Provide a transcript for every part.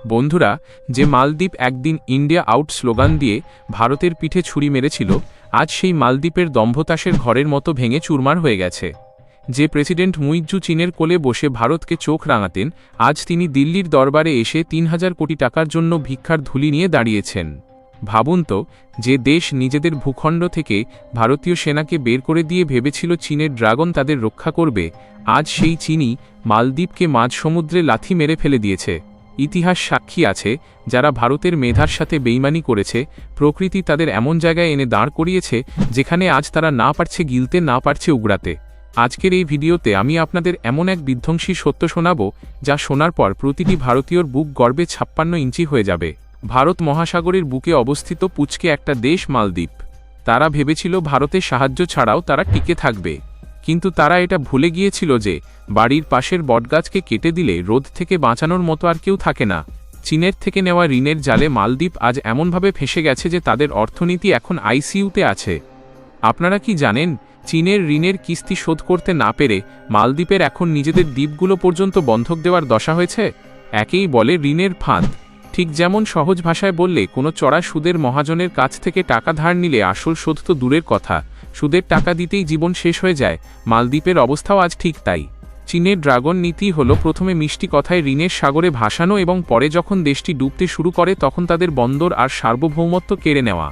বন্ধুরা, যে মালদ্বীপ একদিন ইন্ডিয়া আউট স্লোগান দিয়ে ভারতের পিঠে ছুরি মেরেছিল, আজ সেই মালদ্বীপের দম্ভতাসের ঘরের মতো ভেঙে চুরমার হয়ে গেছে। যে প্রেসিডেন্ট মুইজ্জু চীনের কোলে বসে ভারতকে চোখ রাঙাতেন, আজ তিনি দিল্লির দরবারে এসে ৩,০০০ কোটি টাকার জন্য ভিক্ষার ধুলি নিয়ে দাঁড়িয়েছেন। ভাবুন তো, যে দেশ নিজেদের ভূখণ্ড থেকে ভারতীয় সেনাকে বের করে দিয়ে ভেবেছিল চীনের ড্রাগন তাদের রক্ষা করবে, আজ সেই চীনই মালদ্বীপকে মাঝ সমুদ্রে লাথি মেরে ফেলে দিয়েছে। ইতিহাস সাক্ষী আছে, যারা ভারতের মেধার সাথে বেইমানি করেছে, প্রকৃতি তাদের এমন জায়গায় এনে দাঁড় করিয়েছে যেখানে আজ তারা না পারছে গিলতে, না পারছে উগড়াতে। আজকের এই ভিডিওতে আমি আপনাদের এমন এক বিধ্বংসী সত্য শোনাব, যা শোনার পর প্রতিটি ভারতীয়র বুক গর্বে ৫৬ ইঞ্চি হয়ে যাবে। ভারত মহাসাগরের বুকে অবস্থিত পুচকে একটা দেশ মালদ্বীপ। তারা ভেবেছিল ভারতের সাহায্য ছাড়াও তারা টিকে থাকবে, কিন্তু তারা এটা ভুলে গিয়েছিল যে বাড়ির পাশের বটগাছকে কেটে দিলে রোদ থেকে বাঁচানোর মতো আর কেউ থাকে না। চীনের থেকে নেওয়া ঋণের জালে মালদ্বীপ আজ এমনভাবে ফেঁসে গেছে যে তাদের অর্থনীতি এখন আইসিইউতে আছে। আপনারা কি জানেন, চীনের ঋণের কিস্তি শোধ করতে না পেরে মালদ্বীপের এখন নিজেদের দ্বীপগুলো পর্যন্ত বন্ধক দেওয়ার দশা হয়েছে? একেই বলে ঋণের ফাঁদ। ঠিক যেমন সহজ ভাষায় বললে, কোনো চড়া সুদের মহাজনের কাছ থেকে টাকা ধার নিলে আসল শোধ তো দূরের কথা, সুদের টাকা দিতেই জীবন শেষ হয়ে যায়। মালদ্বীপের অবস্থাও আজ ঠিক তাই। চীনের ড্রাগন নীতি হল প্রথমে মিষ্টি কথায় ঋণের সাগরে ভাসানো এবং পরে যখন দেশটি ডুবতে শুরু করে তখন তাদের বন্দর আর সার্বভৌমত্ব কেড়ে নেওয়া।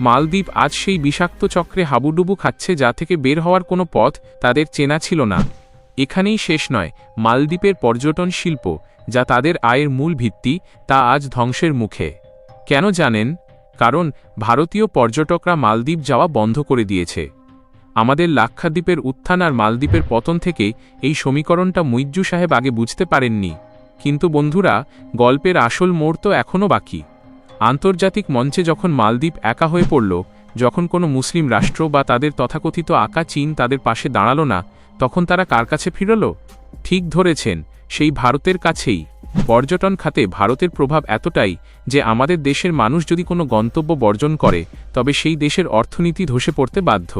মালদ্বীপ আজ সেই বিষাক্ত চক্রে হাবুডুবু খাচ্ছে, যা থেকে বের হওয়ার কোনো পথ তাদের চেনা ছিল না। এখানেই শেষ নয়, মালদ্বীপের পর্যটন শিল্প, যা তাদের আয়ের মূল ভিত্তি, তা আজ ধ্বংসের মুখে। কেন জানেন? কারণ ভারতীয় পর্যটকরা মালদ্বীপ যাওয়া বন্ধ করে দিয়েছে। আমাদের লাক্ষাদ্বীপের উত্থান আর মালদ্বীপের পতন থেকে এই সমীকরণটা মুইজ্জু সাহেব আগে বুঝতে পারেননি। কিন্তু বন্ধুরা, গল্পের আসল মোড় তো এখনও বাকি। আন্তর্জাতিক মঞ্চে যখন মালদ্বীপ একা হয়ে পড়ল, যখন কোনো মুসলিম রাষ্ট্র বা তাদের তথাকথিত আকা চীন তাদের পাশে দাঁড়ালো না, তখন তারা কার কাছে ফিরল? ঠিক ধরেছেন, সেই ভারতের কাছেই। পর্যটন খাতে ভারতের প্রভাব এতটাই যে আমাদের দেশের মানুষ যদি কোনো গন্তব্য বর্জন করে, তবে সেই দেশের অর্থনীতি ধসে পড়তে বাধ্য।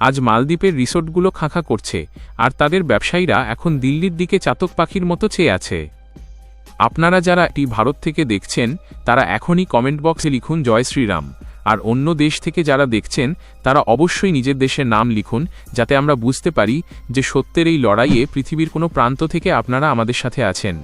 আজ মালদ্বীপের রিসোর্টগুলো খাঁখা করছে, আর তাদের ব্যবসায়ীরা এখন দিল্লির দিকে চাতক পাখির মতো চেয়ে আছে। আপনারা যারা এটি ভারত থেকে দেখছেন, তারা এখনই কমেন্ট বক্সে লিখুন জয় শ্রীরাম। আর অন্য দেশ থেকে যারা দেখছেন, তারা অবশ্যই নিজের দেশের নাম লিখুন, যাতে আমরা বুঝতে পারি যে সত্যের এই লড়াইয়ে পৃথিবীর কোনো প্রান্ত থেকে আপনারা আমাদের সাথে আছেন।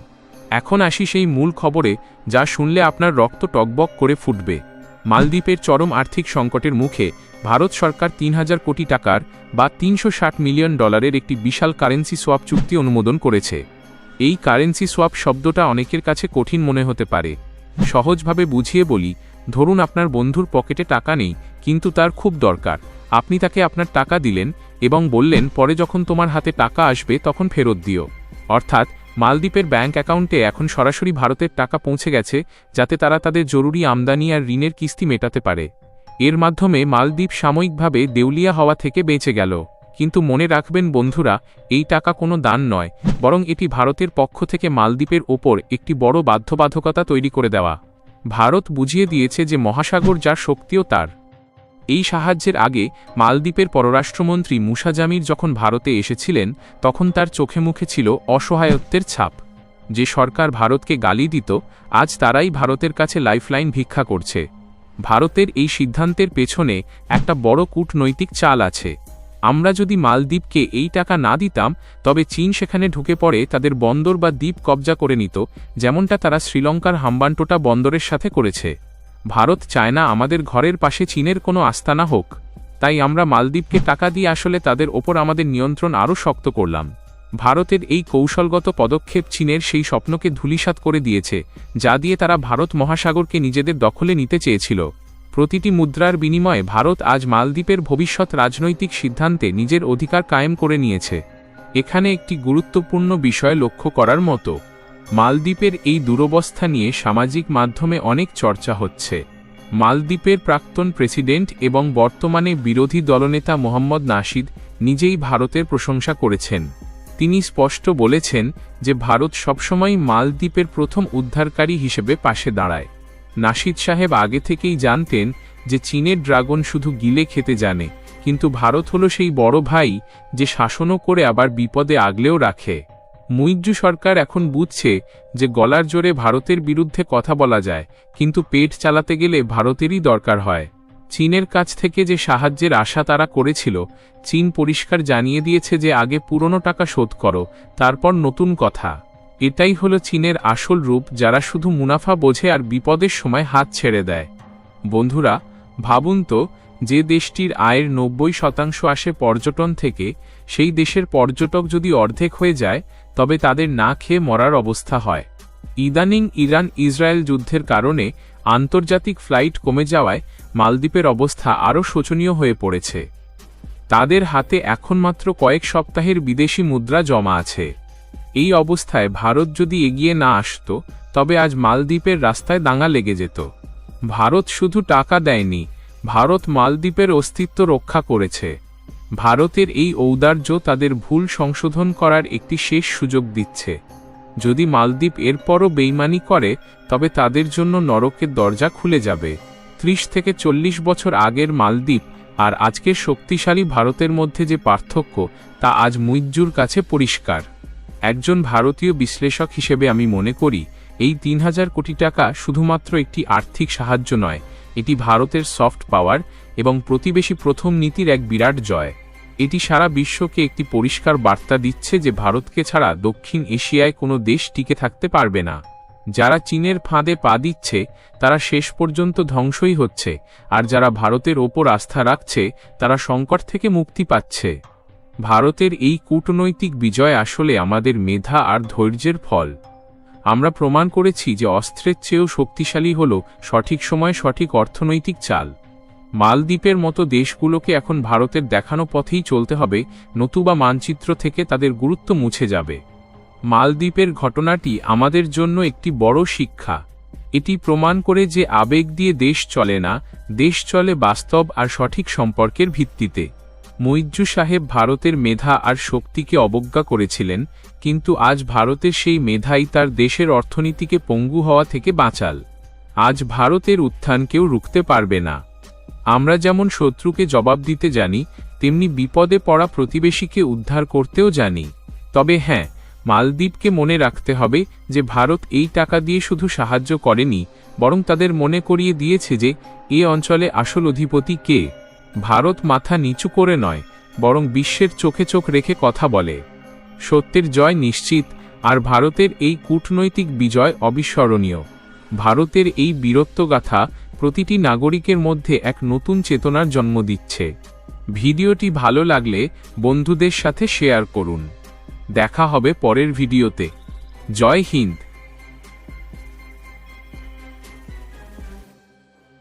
এখন আসি সেই মূল খবরে, যা শুনলে আপনার রক্ত টকবক করে ফুটবে। মালদ্বীপের চরম আর্থিক সংকটের মুখে ভারত সরকার ৩,০০০ কোটি টাকার বা $৩৬০ মিলিয়ন একটি বিশাল কারেন্সি সোয়াপ চুক্তি অনুমোদন করেছে। এই কারেন্সি সোয়াপ শব্দটা অনেকের কাছে কঠিন মনে হতে পারে। সহজভাবে বুঝিয়ে বলি, ধরুন আপনার বন্ধুর পকেটে টাকা নেই, কিন্তু তার খুব দরকার। আপনি তাকে আপনার টাকা দিলেন এবং বললেন, পরে যখন তোমার হাতে টাকা আসবে তখন ফেরত দিও। অর্থাৎ মালদ্বীপের ব্যাংক অ্যাকাউন্টে এখন সরাসরি ভারতের টাকা পৌঁছে গেছে, যাতে তারা তাদের জরুরি আমদানি আর ঋণের কিস্তি মেটাতে পারে। এর মাধ্যমে মালদ্বীপ সাময়িকভাবে দেউলিয়া হওয়া থেকে বেঁচে গেল। কিন্তু মনে রাখবেন বন্ধুরা, এই টাকা কোনো দান নয়, বরং এটি ভারতের পক্ষ থেকে মালদ্বীপের ওপর একটি বড় বাধ্যবাধকতা তৈরি করে দেওয়া। ভারত বুঝিয়ে দিয়েছে যে মহাসাগর যার শক্তিও তার। এই সাহায্যের আগে মালদ্বীপের পররাষ্ট্রমন্ত্রী মুসা জামির যখন ভারতে এসেছিলেন, তখন তার চোখে মুখে ছিল অসহায়ত্বের ছাপ। যে সরকার ভারতকে গালি দিত, আজ তারাই ভারতের কাছে লাইফলাইন ভিক্ষা করছে। ভারতের এই সিদ্ধান্তের পেছনে একটা বড় কূটনৈতিক চাল আছে। আমরা যদি মালদ্বীপকে এই টাকা না দিতাম, তবে চীন সেখানে ঢুকে পড়ে তাদের বন্দর বা দ্বীপ কবজা করে নিত, যেমনটা তারা শ্রীলঙ্কার হাম্বানটোটা বন্দরের সাথে করেছে। ভারত চায় না আমাদের ঘরের পাশে চীনের কোনো আস্তানা হোক, তাই আমরা মালদ্বীপকে টাকা দিয়ে আসলে তাদের ওপর আমাদের নিয়ন্ত্রণ আরও শক্ত করলাম। ভারতের এই কৌশলগত পদক্ষেপ চীনের সেই স্বপ্নকে ধূলিসাৎ করে দিয়েছে, যা দিয়ে তারা ভারত মহাসাগরকে নিজেদের দখলে নিতে চেয়েছিল। প্রতিটি মুদ্রার বিনিময়ে ভারত আজ মালদ্বীপের ভবিষ্যৎ রাজনৈতিক সিদ্ধান্তে নিজের অধিকার কায়েম করে নিয়েছে। এখানে একটি গুরুত্বপূর্ণ বিষয় লক্ষ্য করার মতো। মালদ্বীপের এই দুরবস্থা নিয়ে সামাজিক মাধ্যমে অনেক চর্চা হচ্ছে। মালদ্বীপের প্রাক্তন প্রেসিডেন্ট এবং বর্তমানে বিরোধী দলনেতা মোহাম্মদ নাশিদ নিজেই ভারতের প্রশংসা করেছেন। তিনি স্পষ্ট বলেছেন যে ভারত সবসময় মালদ্বীপের প্রথম উদ্ধারকারী হিসেবে পাশে দাঁড়ায়। নাশিদ সাহেব আগে থেকেই জানতেন যে চীনের ড্রাগন শুধু গিলে খেতে জানে, কিন্তু ভারত হলো সেই বড় ভাই যে শাসনও করে আবার বিপদে আগলেও রাখে। মুইজ্জু সরকার এখন বুঝছে যে গলার জোরে ভারতের বিরুদ্ধে কথা বলা যায়, কিন্তু পেট চালাতে গেলে ভারতেরই দরকার হয়। চীনের কাছ থেকে যে সাহায্যের আশা তারা করেছিল, চীন পরিষ্কার জানিয়ে দিয়েছে যে আগে পুরনো টাকা শোধ করো, তারপর নতুন কথা। এটাই হলো চীনের আসল রূপ, যারা শুধু মুনাফা বোঝে আর বিপদের সময় হাত ছেড়ে দেয়। বন্ধুরা, ভাবুন তো, যে দেশটির আয়ের 90% আসে পর্যটন থেকে, সেই দেশের পর্যটক যদি অর্ধেক হয়ে যায়, তবে তাদের না খেয়ে মরার অবস্থা হয়। ইদানিং ইরান ইসরায়েল যুদ্ধের কারণে আন্তর্জাতিক ফ্লাইট কমে যাওয়ায় মালদ্বীপের অবস্থা আরও শোচনীয় হয়ে পড়েছে। তাদের হাতে এখন মাত্র কয়েক সপ্তাহের বিদেশি মুদ্রা জমা আছে। এই অবস্থায় ভারত যদি এগিয়ে না আসত, তবে আজ মালদ্বীপের রাস্তায় দাঙ্গা লেগে যেত। ভারত শুধু টাকা দেয়নি, ভারত মালদ্বীপের অস্তিত্ব রক্ষা করেছে। ভারতের এই ঔদার্য তাদের ভুল সংশোধন করার একটি শেষ সুযোগ দিচ্ছে। যদি মালদ্বীপ এরপরও বেইমানি করে, তবে তাদের জন্য নরকের দরজা খুলে যাবে। 30 থেকে 40 বছর আগের মালদ্বীপ আর আজকের শক্তিশালী ভারতের মধ্যে যে পার্থক্য, তা আজ মুইজ্জুর কাছে পরিষ্কার। একজন ভারতীয় বিশ্লেষক হিসেবে আমি মনে করি, এই 3000 কোটি টাকা শুধুমাত্র একটি আর্থিক সাহায্য নয়, এটি ভারতের সফট পাওয়ার এবং প্রতিবেশী প্রথম নীতির এক বিরাট জয়। এটি সারা বিশ্বকে একটি পরিষ্কার বার্তা দিচ্ছে যে ভারতকে ছাড়া দক্ষিণ এশিয়ায় কোনো দেশ টিকে থাকতে পারবে না। যারা চীনের ফাঁদে পা দিচ্ছে, তারা শেষ পর্যন্ত ধ্বংসই হচ্ছে, আর যারা ভারতের ওপর আস্থা রাখছে, তারা সংকট থেকে মুক্তি পাচ্ছে। ভারতের এই কূটনৈতিক বিজয় আসলে আমাদের মেধা আর ধৈর্যের ফল। আমরা প্রমাণ করেছি যে অস্ত্রের চেয়েও শক্তিশালী হল সঠিক সময়ে সঠিক অর্থনৈতিক চাল। মালদ্বীপের মতো দেশগুলোকে এখন ভারতের দেখানো পথেই চলতে হবে, নতুবা মানচিত্র থেকে তাদের গুরুত্ব মুছে যাবে। মালদ্বীপের ঘটনাটি আমাদের জন্য একটি বড় শিক্ষা। এটি প্রমাণ করে যে আবেগ দিয়ে দেশ চলে না, দেশ চলে বাস্তব আর সঠিক সম্পর্কের ভিত্তিতে। মুইজ্জু সাহেব ভারতের মেধা আর শক্তিকে অবজ্ঞা করেছিলেন, কিন্তু আজ ভারতের সেই মেধাই তার দেশের অর্থনীতিকে পঙ্গু হওয়া থেকে বাঁচাল। আজ ভারতের উত্থান কেউ রুখতে পারবে না। আমরা যেমন শত্রুকে জবাব দিতে জানি, তেমনি বিপদে পড়া প্রতিবেশীকে উদ্ধার করতেও জানি। তবে হ্যাঁ, মালদ্বীপকে মনে রাখতে হবে যে ভারত এই টাকা দিয়ে শুধু সাহায্য করেনি, বরং তাদের মনে করিয়ে দিয়েছে যে এ অঞ্চলে আসল অধিপতি কে। ভারত মাথা নিচু করে নয়, বরং বিশ্বের চোখে চোখ রেখে কথা বলে। সত্যের জয় নিশ্চিত, আর ভারতের এই কূটনৈতিক বিজয় অবিস্মরণীয়। ভারতের এই বীরত্বগাথা প্রতিটি নাগরিকের মধ্যে এক নতুন চেতনার জন্ম দিচ্ছে। ভিডিওটি ভালো লাগলে বন্ধুদের সাথে শেয়ার করুন। দেখা হবে পরের ভিডিওতে। জয় হিন্দ।